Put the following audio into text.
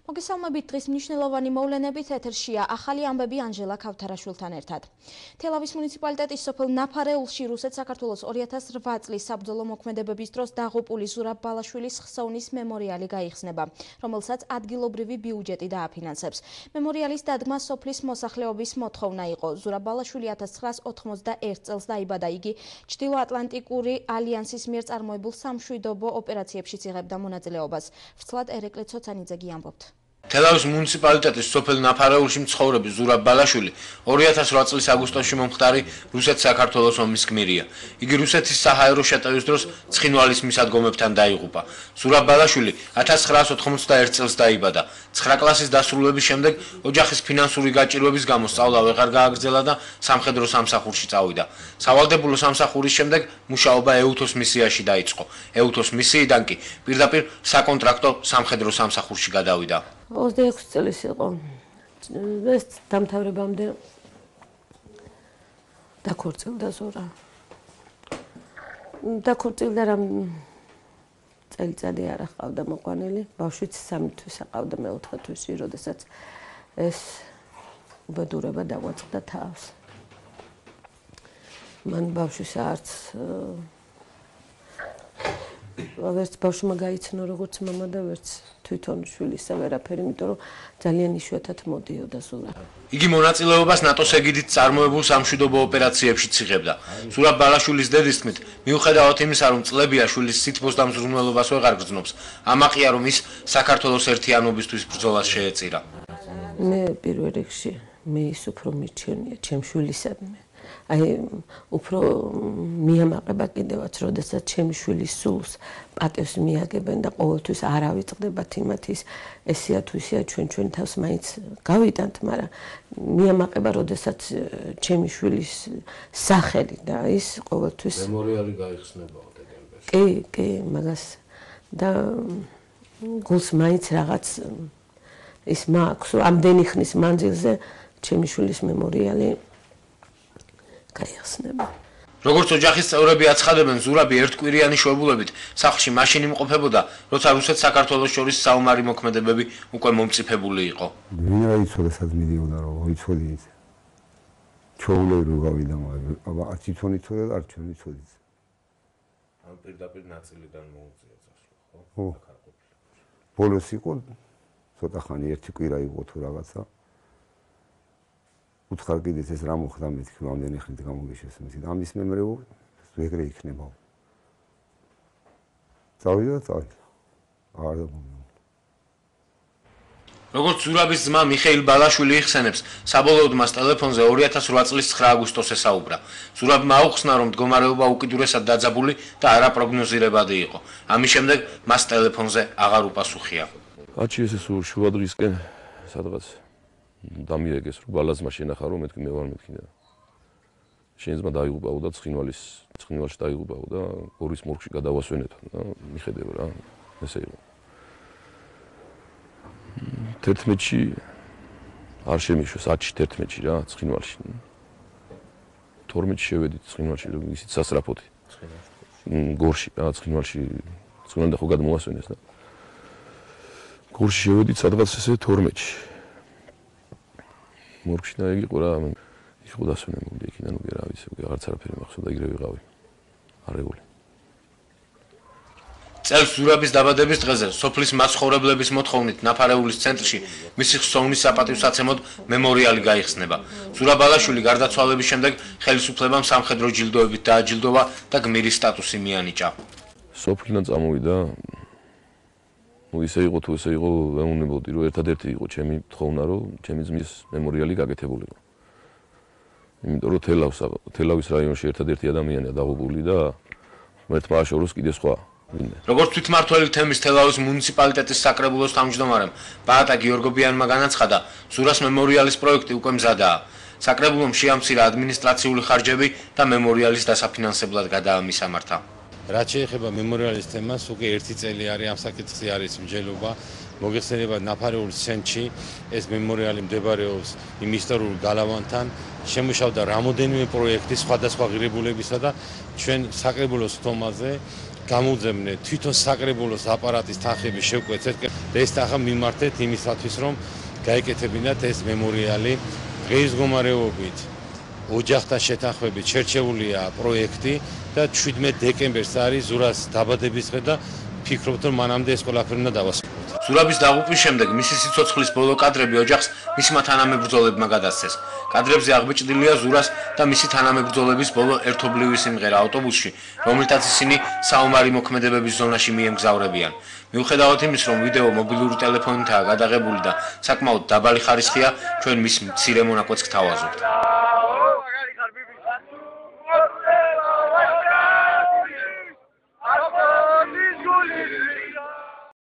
მოგესალმებით დღის მნიშვნელოვანი მოვლენებით ეთერშია ახალი ამბები ანჟელა ქავთარაშვილთან ერთად. თელავის მუნიციპალიტეტის სოფელ ნაფარეულში რუსეთ-საქართველოს 2008 წლის საბრძოლო მოქმედებების დროს დაღუპული ზურაბ ბალაშვილის ხსოვნის მემორიალი გაიხსნება, რომელსაც ადგილობრივი ბიუჯეტი დააფინანსებს. მემორიალის დადგმა სოფლის მოსახლეობის მოთხოვნა იყო. ზურაბ ბალაშვილი 1991 წელს დაიბადა. იგი ჩრდილოატლანტიკური ალიანსის მიერ წარმოებულ სამშვიდობო ოპერაციებშიც იღებდა მონაწილეობას. ვცლად ერეკლე ცოცანიძე ამბობთ. თელავის მუნიციპალიტეტის სოფელ ნაფარეულში მცხოვრები ზურაბ ბალაშვილი 2008 წლის აგვისტოში მომხდარი რუსეთ-საქართველოს ომის გმირია. იგი რუსეთის საჰაერო შეტევის დროს ცხინვალის მისადგომებთან დაიღუპა. ზურაბ ბალაშვილი 1991 წელს დაიბადა. 9 კლასის დასრულების შემდეგ ოჯახის ფინანსური გაჭირვების გამო სწავლა ვეღარ გააგრძელა და სამხედრო სამსახურში წავიდა. სავალდებულო სამსახურის შემდეგ მუშაობა ეუთოს მისიაში დაიწყო. ეუთოს მისიიდან კი პირდაპირ საკონტრაქტო სამხედრო სამსახურში გადავიდა. 26 წელი იყო. ეს დამთავრებამდე დაქორწილდა ზურა. დაქორწილდა რამ წელიწადი არ ჰყავდა მოყვანილი. ბავშვიც 3 თვის ჰყავდა მე-4 თვისში, როდესაც ეს უბედურება დაგვაწყდა თავს. მან ბავშვის არც ვერც ბავშვმა გაიცნო როგორც მამა და ვერც თვითონ შვილისა ვერაფერი, იმიტომ რომ ძალიან იშვიათად მოდიოდა ზურა. იგი მონაწილეობას ნატოს ეგიდით წარმოებულ სამშვიდობო ოპერაციებშიც იღებდა. ზურაბ ბალაშვილის დედის თქმით, მიუხედავად იმისა, რომ წლებია შვილის სითბოს და მზრუნველობას ვეღარ გრძნობს, ამაყია, რომ ის საქართველოს ერთიანობისთვის ბრძოლას შეეწირა. მე პირველ რიგში ის უფრო მიჩვენია ჩემ შვილისადმი. აი უფრო მიამაყება კიდევაც, როდესაც ჩემი შვილის სულს პატევს მიაგებენ და ყოველთვის არ ავიწყდებათ იმათის ესია თუ ისია ჩვენ თავს მაინც გავიტანთ, მაგრამ მიამაყება, როდესაც ჩემი შვილის სახელი და ის ყოველთვის მემორიალი გაიხსნებაო დედამბეს. კი, მაგას და გულს მაინც რაღაც ის მაქვს, ამდენი ხნის მანძილზე ჩემი შვილის მემორიალი გაიხსნება. როგორც ოჯახის წევრები აცხადებენ, ზურაბი ერთკვირიანი შვებულებით სახლში მაშინ იმყოფებოდა, როცა რუსეთ-საქართველოს შორის საომარი მოქმედებები უკვე მომწიფებული იყო. ვინ რა იცოდა, სადაც მიდიოდა, რომ იცოდი ის. ჩაულები რო გავიდა, მაგრამ აბა არც თვითონ იცოდა და არც ჩვენ იცოდით. ამ პირდაპირ ნაწილიდან მოუწია წასვლა, ხო? ხო. ბოლოს იყო ცოტა ხანი, ერთი კვირა იყო თუ რაღაცა. უთხარ კიდეც ეს რა მოხდა მეთქი რამდენი ხნით გამოგეშეს მეთქი ამის მემრეულ ეგრე იქნება. წავიდა. არ როგორც ზურაბის ძმა მიხეილ ბალაშვილი იხსენებს, საბოლოოდ მას ტელეფონზე 2008 წლის 9 აგვისტოს ესაუბრა. ზურაბმა აუხსნა, რომ მდგომარეობა უკიდურესად დაძაბული და არაპროგნოზირებადი იყო. ამის შემდეგ მას ტელეფონზე აღარ უპასუხია. კაცი ესე შუა დღისკენ სადღაც დამიეგეს, რომ ბალაზმა შენახა, რომ მეთქი მე ვარ მეთქი და შენ ძმა დაიღუპაო და ცხინვალში დაიღუპაო და გორის მორგში გადავასვენეთო და მიხედევ რა, ესე იყო. 11-ში არ შემიშვეს, 11-ში რა, ცხინვალში. 12-ში შევედით ცხინვალში, ისიც სასწრაფოთი. გორში რა, ცხინვალში და ხო გადმოასვენეს და გორში შევედით სადღაც ესე 12-ში. მორგში და იგი ყო რა, იყო დასვენებული იქიდან უკვე რა ვიცი, უკვე აღარც არაფერი მახსოვდა, იგრე ვიყავი. არეული. წელს ზურაბის დაბადების დღეზე სოფლის მაცხოვრებლების მოთხოვნით ნაფარეულის ცენტრში მისი ხსოვნის საპატივსაცემოდ მემორიალი გაიხსნება. ზურაბ ბალაშვილი გარდაცვალების შემდეგ ხელისუფლებამ სამხედრო ჯილდოებით დააჯილდოვა და გმირის სტატუსი მიანიჭა. სოფლიდან წამოვიდა. ისე იყო თუ ესე იყო, ვეუბნებოდი, რომ ერთადერთი იყო ჩემი თხოვნა, რომ ჩემი ძმის მემორიალი გაკეთებულიყო. იმიტომ რომ თელავის რაიონში ერთადერთი ადამიანია დაღუპული და ერთმა აშოროს კიდე სხვა. როგორც თვითმმართველი თემის თელავის მუნიციპალიტეტის საკრებულოს თავმჯდომარემ ბაატა გიორგობიანმა განაცხადა, ზურას მემორიალის პროექტი უკვე მზადაა. საკრებულომ შეამცირა ადმინისტრაციული ხარჯები და მემორიალის დასაფინანსებლად გადაამისამართა. რაც შეეხება მემორიალის თემას, უკვე 1 წელი არის ამ საკითხზე არის მსჯელობა. მოგეხსენება ნაფარეულის ცენტრში ეს მემორიალი მდებარეობს იმ ისტორიულ გალავანთან. შემუშავდა რამოდენიმე პროექტი სხვადასხვა ღირებულებისა და ჩვენ საკრებულოს თომაზე გამოუძებნეთ თვითონ საკრებულოს აპარატის თანხების შევკვეცეთ და ეს ახლა მიმართეთ იმისათვის რომ გაეკეთებინათ ეს მემორიალი დღის მდგომარეობით ოჯახთან შეთანხმებით შერჩეულია პროექტი და 17 დეკემბერს არის ზურაბის დაბადების დღე და ფიქრობთ რომ მანამდე ეს ყველაფერი უნდა დავასრულოთ. ზურაბის დაღუპვის შემდეგ მისი სიცოცხლის ბოლო კადრები ოჯახს მისმა თანამებრძოლებმა გადასცეს. კადრებზე აღბეჭდილია ზურას და მისი თანამებრძოლების ბოლო ერთობლივი სიმღერა ავტობუსში, რომლითაც ისინი საომარი მოქმედებების ზონაში მიემგზავრებიან. მიუხედავად იმის, რომ ვიდეო მობილური ტელეფონითაა გადაღებული და საკმაოდ დაბალი ხარისხია, ჩვენ მის მცირე მონაკვეთს გთავაზობთ.